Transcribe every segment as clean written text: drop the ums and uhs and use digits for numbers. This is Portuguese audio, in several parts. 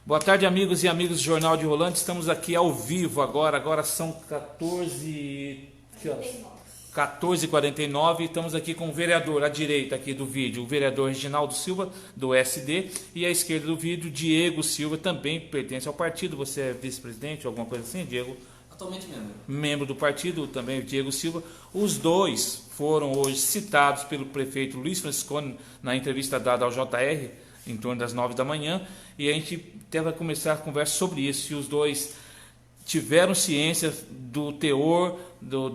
Boa tarde, amigos e amigas do Jornal de Rolante. Estamos aqui ao vivo agora. Agora são 14h49. Estamos aqui com o vereador à direita aqui do vídeo, o vereador Reginaldo Silva, do SD, e à esquerda do vídeo, Diego Silva, também pertence ao partido. Você é vice-presidente, alguma coisa assim, Diego? Atualmente membro. Membro do partido, também o Diego Silva. Os dois foram hoje citados pelo prefeito Luiz Franciscone na entrevista dada ao JR, em torno das 9 da manhã, e a gente até vai começar a conversa sobre isso, se os dois tiveram ciência do teor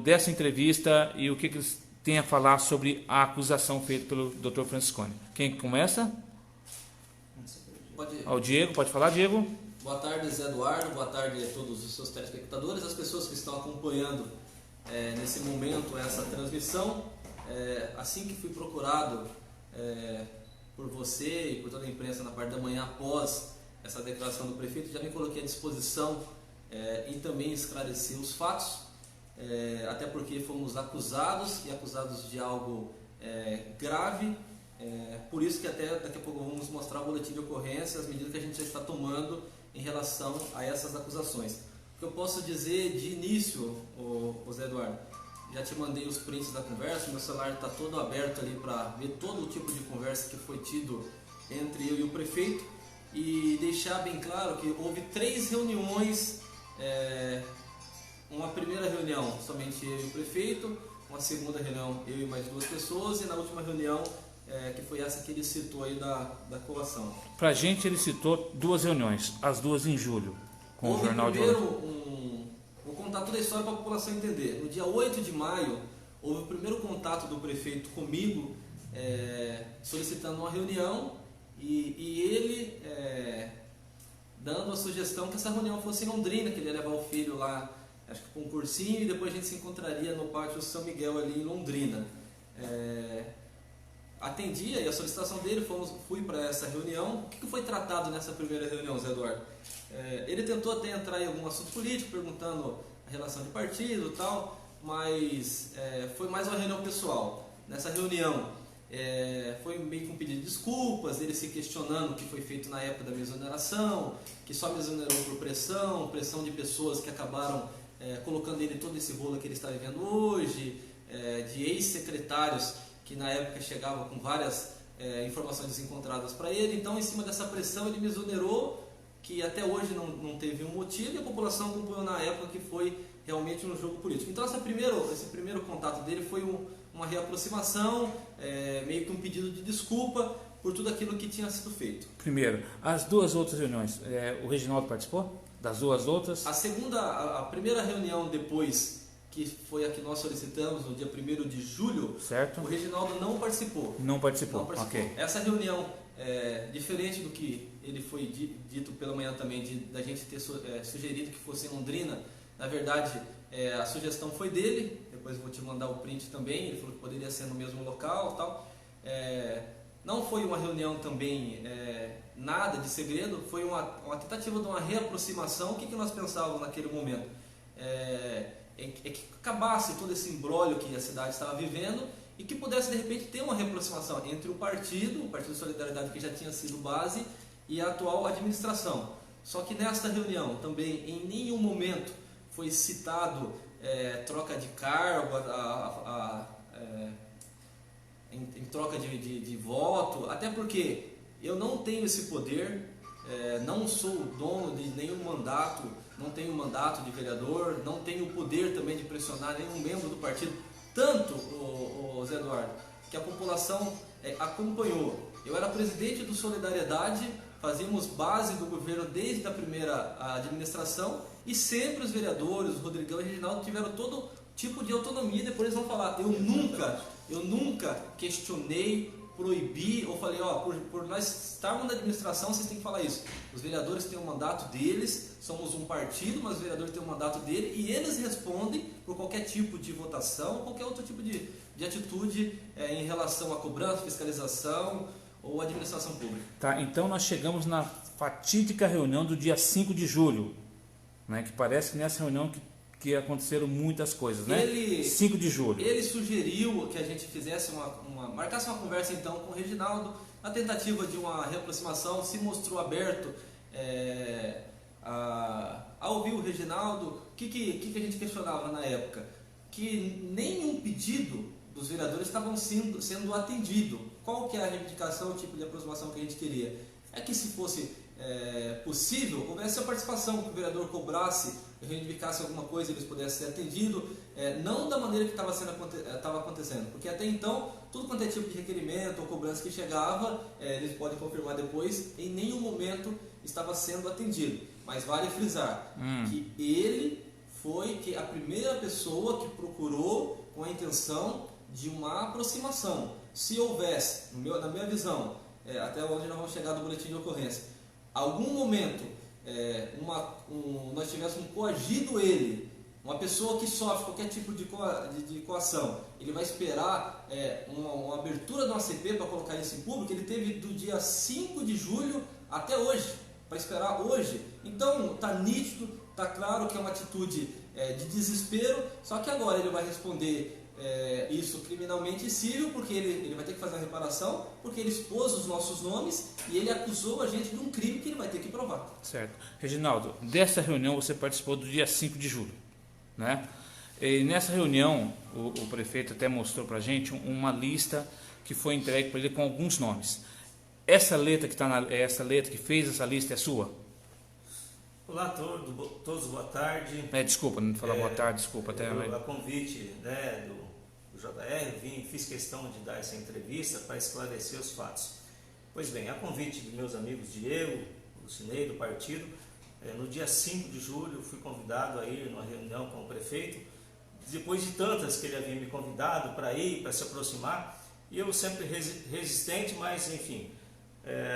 dessa entrevista e o que eles têm a falar sobre a acusação feita pelo Dr. Franciscone. Quem começa? O Diego, pode falar, Diego? Boa tarde, Zé Eduardo, boa tarde a todos os seus telespectadores, as pessoas que estão acompanhando nesse momento essa transmissão. Assim que fui procurado por você e por toda a imprensa na parte da manhã após essa declaração do prefeito, já me coloquei à disposição e também esclareci os fatos, até porque fomos acusados de algo grave, por isso que até daqui a pouco vamos mostrar o boletim de ocorrência, as medidas que a gente já está tomando em relação a essas acusações. O que eu posso dizer de início, o Zé Eduardo, já te mandei os prints da conversa, meu celular está todo aberto ali para ver todo o tipo de conversa que foi tido entre eu e o prefeito, e deixar bem claro que houve 3 reuniões, uma primeira reunião somente eu e o prefeito, uma segunda reunião eu e mais 2 pessoas, e na última reunião, que foi essa que ele citou aí da coação. Pra gente ele citou 2 reuniões, as 2 em julho, com o Jornal de Rolante. Vou contar toda a história para a população entender. No dia 8 de maio, houve o primeiro contato do prefeito comigo, solicitando uma reunião, e ele dando a sugestão que essa reunião fosse em Londrina, que ele ia levar o filho lá, acho que com um cursinho, e depois a gente se encontraria no Pátio São Miguel ali em Londrina. Atendi a solicitação dele, fui para essa reunião. O que foi tratado nessa primeira reunião, Zé Eduardo? Ele tentou até entrar em algum assunto político, perguntando a relação de partido e tal, mas foi mais uma reunião pessoal. Nessa reunião foi meio que um pedido de desculpas, ele se questionando o que foi feito na época da minha exoneração, que só me exonerou por pressão de pessoas que acabaram colocando ele todo esse rolo que ele está vivendo hoje, de ex-secretários que na época chegavam com várias informações desencontradas para ele. Então, em cima dessa pressão, ele me exonerou, que até hoje não teve um motivo, e a população acompanhou na época que foi realmente um jogo político. Então, esse primeiro contato dele foi uma reaproximação, meio que um pedido de desculpa por tudo aquilo que tinha sido feito. Primeiro, as 2 outras reuniões, o Reginaldo participou das 2 outras? A primeira reunião depois, que foi a que nós solicitamos no dia 1º de julho, certo. O Reginaldo não participou. Não participou. Ok. Essa reunião, diferente do que ele foi dito pela manhã também, da gente ter sugerido que fosse em Londrina, na verdade, a sugestão foi dele, depois eu vou te mandar o print também, ele falou que poderia ser no mesmo local e tal. Não foi uma reunião também, nada de segredo, foi uma tentativa de uma reaproximação. O que nós pensávamos naquele momento? Que acabasse todo esse imbróglio que a cidade estava vivendo e que pudesse de repente ter uma reaproximação entre o Partido de Solidariedade, que já tinha sido base, e a atual administração. Só que nesta reunião também em nenhum momento foi citado troca de cargo, em troca de voto, até porque eu não tenho esse poder, não sou dono de nenhum mandato, não tenho mandato de vereador, não tenho o poder também de pressionar nenhum membro do partido. Tanto, o Zé Eduardo, que a população acompanhou. Eu era presidente do Solidariedade, fazíamos base do governo desde a primeira administração, e sempre os vereadores, o Rodrigão e o Reginaldo, tiveram todo tipo de autonomia. Depois eles vão falar, eu nunca questionei, proibi ou falei, por nós estarmos na administração, vocês têm que falar isso. Os vereadores têm o mandato deles, somos um partido, mas os vereadores têm o mandato dele, e eles respondem por qualquer tipo de votação, qualquer outro tipo de atitude em relação à cobrança, fiscalização ou administração pública. Tá, então nós chegamos na fatídica reunião do dia 5 de julho, né, que parece que nessa reunião que aconteceram muitas coisas, né? 5 de julho. Ele sugeriu que a gente fizesse marcasse uma conversa então com o Reginaldo, na tentativa de uma reaproximação, se mostrou aberto ao ouvir o Reginaldo, o que a gente questionava na época? Que nenhum pedido dos vereadores estavam sendo atendido. Qual que é a reivindicação, o tipo de aproximação que a gente queria? É que se fosse possível, houvesse a participação, que o vereador cobrasse, reivindicasse alguma coisa, eles pudessem ser atendidos, não da maneira que estava acontecendo, porque até então, tudo quanto é tipo de requerimento ou cobrança que chegava, eles podem confirmar depois, em nenhum momento estava sendo atendido. Mas vale frisar que ele foi a primeira pessoa que procurou com a intenção de uma aproximação. Se houvesse, na minha visão, até onde nós vamos chegar do boletim de ocorrência, algum momento nós tivéssemos coagido ele, uma pessoa que sofre qualquer tipo de coação, ele vai esperar uma abertura de uma CP para colocar isso em público. Ele teve do dia 5 de julho até hoje, para esperar hoje. Então está nítido, está claro que é uma atitude de desespero, só que agora ele vai responder isso criminalmente e civil, porque ele vai ter que fazer a reparação, porque ele expôs os nossos nomes e ele acusou a gente de um crime que ele vai ter que provar. Certo. Reginaldo, dessa reunião você participou do dia 5 de julho, né? E nessa reunião o prefeito até mostrou para a gente uma lista que foi entregue para ele com alguns nomes. Essa letra essa letra que fez essa lista é sua? Olá a todos, boa tarde. Desculpa, não falar boa tarde, desculpa. A convite do JR, fiz questão de dar essa entrevista para esclarecer os fatos. Pois bem, a convite de meus amigos Diego, Lucinei, do partido, no dia 5 de julho fui convidado a ir numa reunião com o prefeito, depois de tantas que ele havia me convidado para ir, para se aproximar, e eu sempre resistente, mas enfim,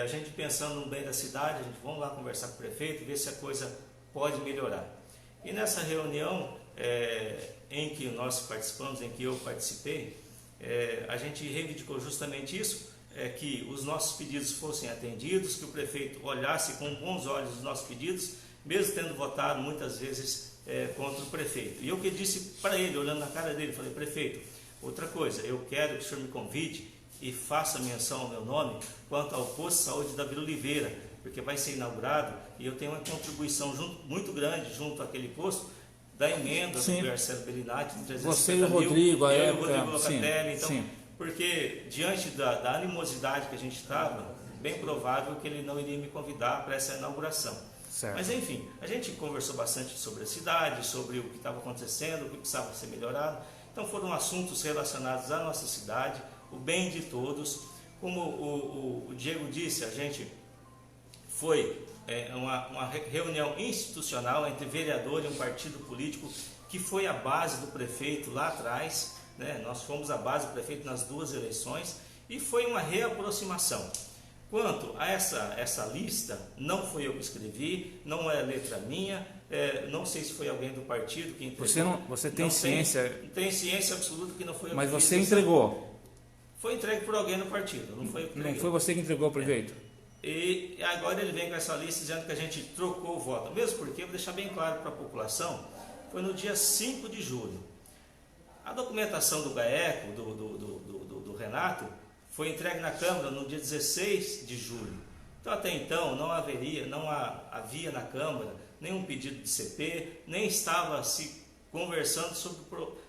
a gente pensando no bem da cidade, a gente vamos lá conversar com o prefeito, ver se a coisa pode melhorar. E nessa reunião em que nós participamos, em que eu participei, a gente reivindicou justamente isso, que os nossos pedidos fossem atendidos, que o prefeito olhasse com bons olhos os nossos pedidos, mesmo tendo votado muitas vezes contra o prefeito. E eu que disse para ele, olhando na cara dele, falei: prefeito, outra coisa, eu quero que o senhor me convide e faça menção ao meu nome quanto ao posto de saúde da Vila Oliveira, porque vai ser inaugurado e eu tenho uma contribuição muito grande junto àquele posto, da emenda do Marcelo Bellinati de 350 você e o Rodrigo, mil, eu e o Rodrigo Locatelli, então, porque diante da animosidade que a gente estava, bem provável que ele não iria me convidar para essa inauguração. Certo. Mas enfim, a gente conversou bastante sobre a cidade, sobre o que estava acontecendo, o que precisava ser melhorado. Então foram assuntos relacionados à nossa cidade, o bem de todos. Como o Diego disse, a gente foi uma reunião institucional entre vereador e um partido político que foi a base do prefeito lá atrás, né? Nós fomos a base do prefeito nas duas eleições e foi uma reaproximação. Quanto a essa lista, não fui eu que escrevi, não é letra minha, não sei se foi alguém do partido que entregou. Você tem ciência? Tem ciência absoluta que não foi eu que Mas fiz. você entregou? Foi entregue por alguém no partido, não foi eu que entreguei. Não foi você que entregou ao prefeito? E agora ele vem com essa lista dizendo que a gente trocou o voto. Mesmo porque, vou deixar bem claro para a população, foi no dia 5 de julho. A documentação do GAECO, do Renato, foi entregue na Câmara no dia 16 de julho. Então, até então, não havia na Câmara nenhum pedido de CP, nem estava se conversando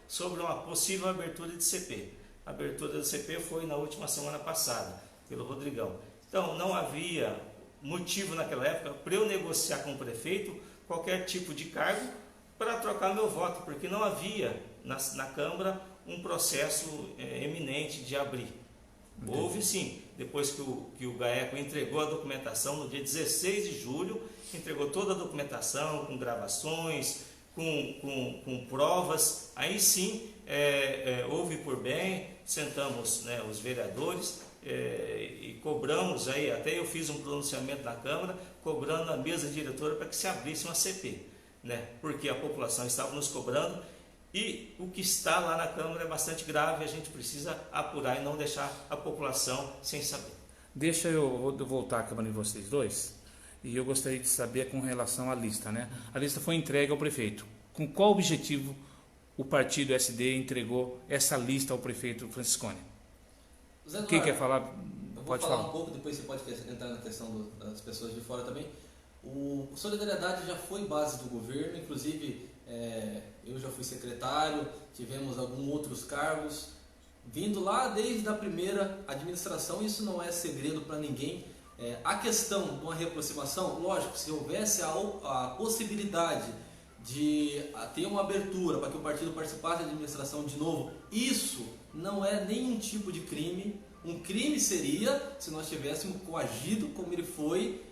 sobre uma possível abertura de CP. A abertura da CP foi na última semana passada, pelo Rodrigão. Então, não havia motivo naquela época para eu negociar com o prefeito qualquer tipo de cargo para trocar meu voto, porque não havia na Câmara um processo eminente de abrir. Entendi. Houve sim, depois que o GAECO entregou a documentação no dia 16 de julho, entregou toda a documentação, com gravações, com provas, aí sim houve por bem, sentamos, né, os vereadores, e cobramos, aí até eu fiz um pronunciamento na Câmara, cobrando a mesa diretora para que se abrisse uma CP, né, porque a população estava nos cobrando e o que está lá na Câmara é bastante grave, a gente precisa apurar e não deixar a população sem saber. Deixa eu voltar a Câmara de vocês dois, e eu gostaria de saber com relação à lista, né? A lista foi entregue ao prefeito. Com qual objetivo o partido SD entregou essa lista ao prefeito Franciscone? Zé Quem quer falar? Eu vou pode falar falar um pouco, depois você pode entrar na questão das pessoas de fora também. O Solidariedade já foi base do governo, inclusive eu já fui secretário, tivemos alguns outros cargos, vindo lá desde a primeira administração, isso não é segredo para ninguém. A questão de uma reaproximação, lógico, se houvesse a possibilidade de ter uma abertura para que o partido participasse da administração de novo, isso não é nenhum tipo de crime. Um crime seria se nós tivéssemos coagido como ele foi,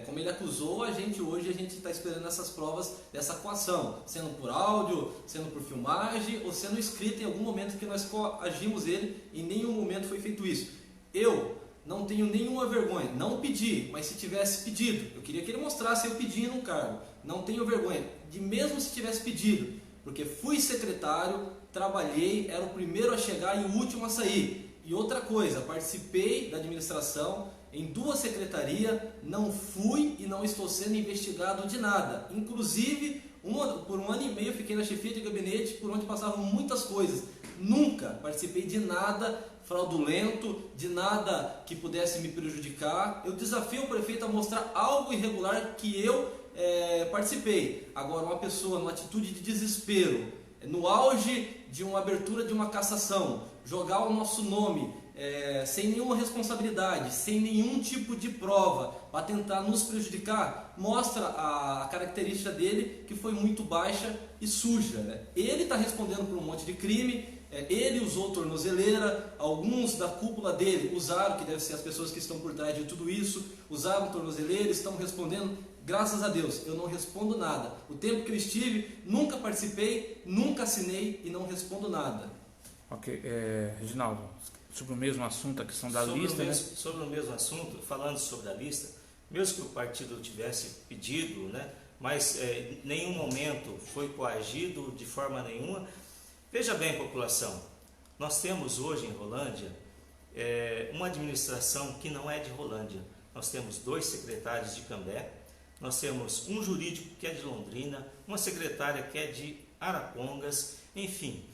como ele acusou a gente hoje. A gente está esperando essas provas dessa coação, sendo por áudio, sendo por filmagem ou sendo escrita em algum momento que nós coagimos ele. Em nenhum momento foi feito isso. Eu não tenho nenhuma vergonha, não pedi, mas se tivesse pedido, eu queria que ele mostrasse eu pedindo um cargo. Não tenho vergonha de, mesmo se tivesse pedido, porque fui secretário, trabalhei, era o primeiro a chegar e o último a sair. E outra coisa, participei da administração em 2 secretarias, não fui e não estou sendo investigado de nada. Inclusive, por 1 ano e meio fiquei na chefia de gabinete, por onde passavam muitas coisas. Nunca participei de nada fraudulento, de nada que pudesse me prejudicar. Eu desafio o prefeito a mostrar algo irregular que eu participei. Agora, uma pessoa numa atitude de desespero, no auge de uma abertura de uma cassação, jogar o nosso nome sem nenhuma responsabilidade, sem nenhum tipo de prova, para tentar nos prejudicar, mostra a característica dele, que foi muito baixa e suja, né? Ele está respondendo por um monte de crime. Ele usou tornozeleira, alguns da cúpula dele usaram, que devem ser as pessoas que estão por trás de tudo isso, usaram tornozeleira, estão respondendo. Graças a Deus, eu não respondo nada. O tempo que eu estive, nunca participei, nunca assinei e não respondo nada. Ok, Reginaldo, sobre o mesmo assunto, a questão da lista, né? Sobre o mesmo assunto, falando sobre a lista, mesmo que o partido tivesse pedido, né, mas em nenhum momento foi coagido de forma nenhuma. Veja bem, população, nós temos hoje em Rolândia uma administração que não é de Rolândia. Nós temos 2 secretários de Cambé, nós temos um jurídico que é de Londrina, uma secretária que é de Arapongas, enfim.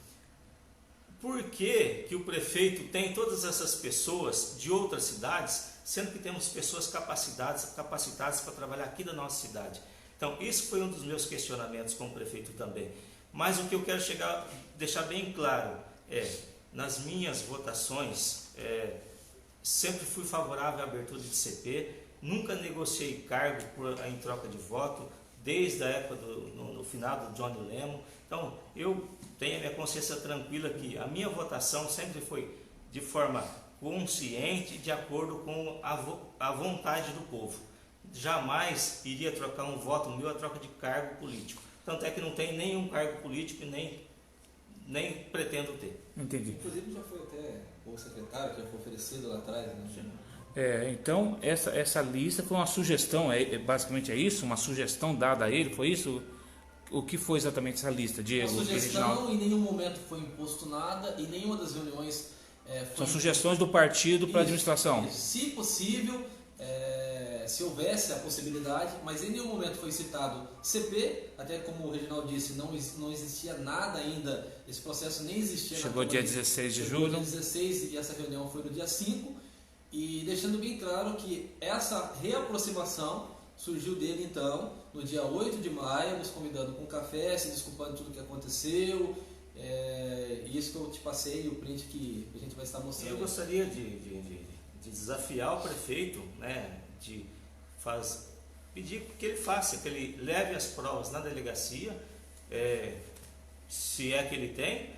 Por que o prefeito tem todas essas pessoas de outras cidades, sendo que temos pessoas capacitadas para trabalhar aqui da nossa cidade? Então, isso foi um dos meus questionamentos com o prefeito também. Mas o que eu quero deixar bem claro nas minhas votações, sempre fui favorável à abertura de CP, nunca negociei cargo em troca de voto, desde a época no final do Johnny Lemo. Então, eu tenho a minha consciência tranquila que a minha votação sempre foi de forma consciente, de acordo com a vontade do povo. Jamais iria trocar um voto meu a troca de cargo político. Tanto é que não tem nenhum cargo político e nem pretendo ter. Entendi. Inclusive já foi até o secretário que já foi oferecido lá atrás, né? Então, essa lista foi uma sugestão, basicamente é isso? Uma sugestão dada a ele, foi isso? O que foi exatamente essa lista, Diego? Uma sugestão, em nenhum momento foi imposto nada, e nenhuma das reuniões São sugestões do partido para a administração? Isso. Se possível, se houvesse a possibilidade, mas em nenhum momento foi citado CP, até como o Reginaldo disse, não existia nada ainda, esse processo nem existia. Chegou dia 16 de julho. Chegou dia 16 e essa reunião foi no dia 5, e deixando bem claro que essa reaproximação surgiu dele então, no dia 8 de maio, nos convidando com um café, se desculpando de tudo que aconteceu, e isso que eu te passei, o print que a gente vai estar mostrando. Eu gostaria de desafiar o prefeito, né, pedir que ele faça, que ele leve as provas na delegacia, se é que ele tem,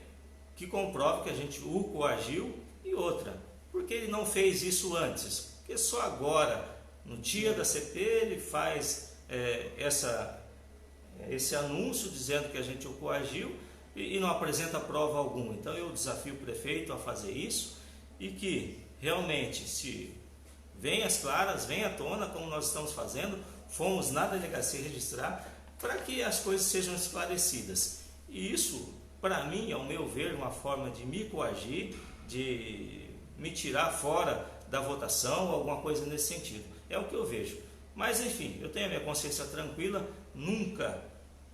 que comprove que a gente o coagiu, e outra, porque ele não fez isso antes, porque só agora, no dia da CP, ele faz esse anúncio dizendo que a gente o coagiu e não apresenta prova alguma. Então eu desafio o prefeito a fazer isso e que realmente, se vem às claras, vem à tona, como nós estamos fazendo, fomos na delegacia registrar, para que as coisas sejam esclarecidas. E isso, para mim, ao meu ver, uma forma de me coagir, de me tirar fora da votação, alguma coisa nesse sentido. É o que eu vejo. Mas, enfim, eu tenho a minha consciência tranquila, nunca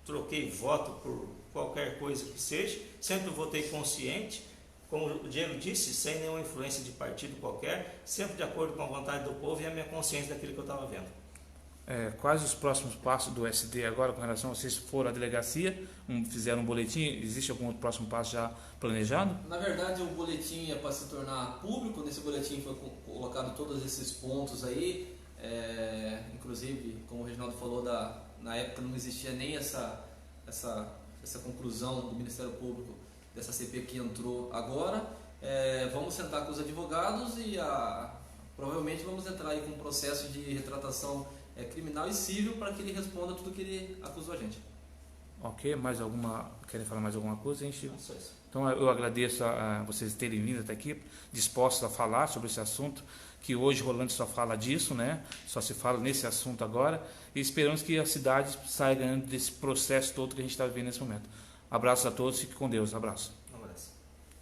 troquei voto por qualquer coisa que seja, sempre votei consciente, como o Diego disse, sem nenhuma influência de partido qualquer, sempre de acordo com a vontade do povo e a minha consciência daquilo que eu estava vendo. Quais os próximos passos do SD agora com relação a vocês foram à delegacia, fizeram um boletim, existe algum outro próximo passo já planejado? Na verdade, o boletim é para se tornar público. Nesse boletim foi colocado todos esses pontos aí, inclusive, como o Reginaldo falou, na época não existia nem essa conclusão do Ministério Público dessa CP que entrou agora. Vamos sentar com os advogados e provavelmente vamos entrar aí com um processo de retratação criminal e civil para que ele responda tudo que ele acusou a gente. Ok, querem falar mais alguma coisa? Então eu agradeço a vocês terem vindo até aqui, dispostos a falar sobre esse assunto, que hoje Rolante só fala disso, né? Só se fala nesse assunto agora, e esperamos que a cidade saia ganhando desse processo todo que a gente está vivendo nesse momento. Abraços a todos, fique com Deus, abraço.